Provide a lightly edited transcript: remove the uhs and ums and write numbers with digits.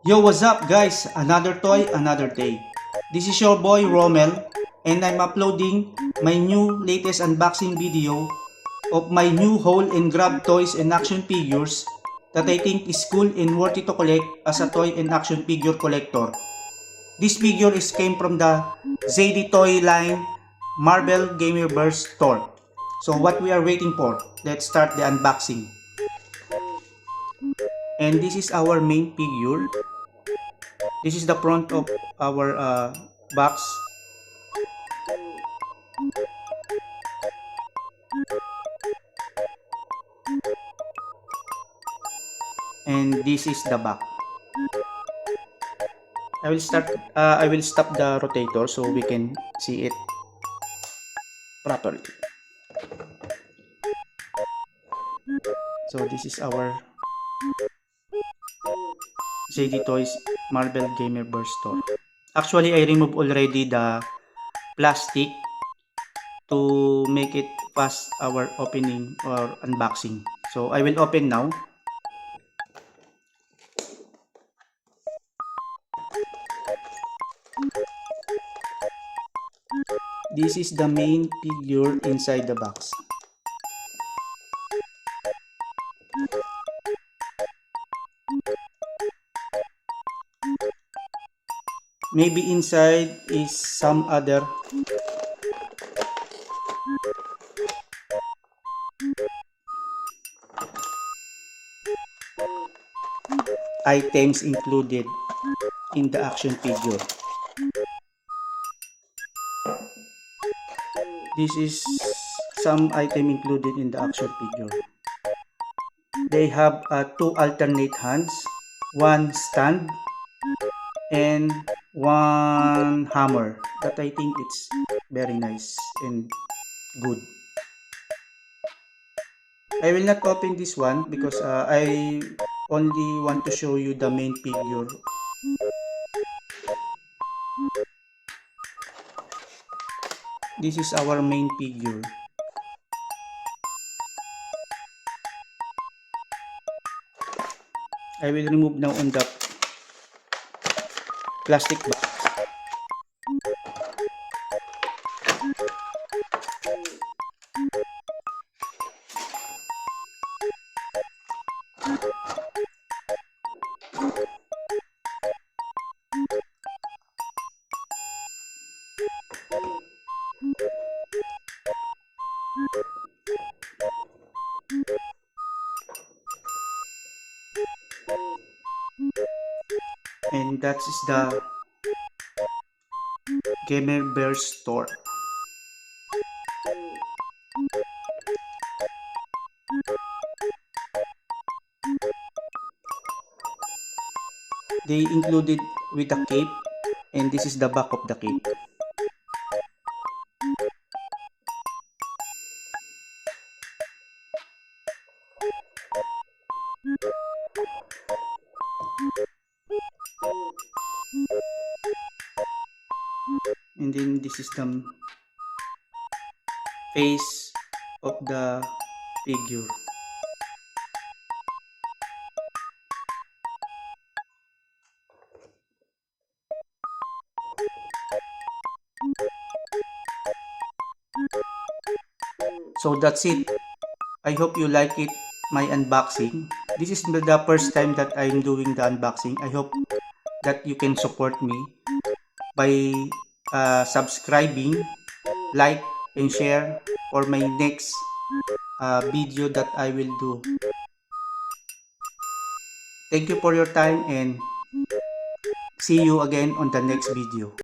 Yo, what's up guys? Another toy, another day. This is your boy Rommel and I'm uploading my new latest unboxing video of my new haul and grab toys and action figures that I think is cool and worthy to collect as a toy and action figure collector. This figure came from the ZD Toy line Marvel Gamerverse store. So what we are waiting for? Let's start the unboxing. And this is our main figure. This is the front of our box. And this is the back. I will stop the rotator so we can see it properly. So this is our ZD Toys Marvel Gamerverse store. Actually, I removed already the plastic to make it fast our opening or unboxing. So I will open now. This is the main figure inside the box. Maybe inside is some other items included in the action figure. This is some item included in the action figure. They have two alternate hands, one stand, and one hammer that I think it's very nice and good. I will not open this one because I only want to show you the main figure. This is our main figure. I will remove now on the plastic box. And that is the Gamerverse store. They included with a cape, and this is the back of the cape. And then this is the face of the figure. So that's it. I hope you like it, my unboxing. This is the first time that I'm doing the unboxing. I hope that you can support me by subscribing, like, and share for my next video that I will do. Thank you for your time and see you again on the next video.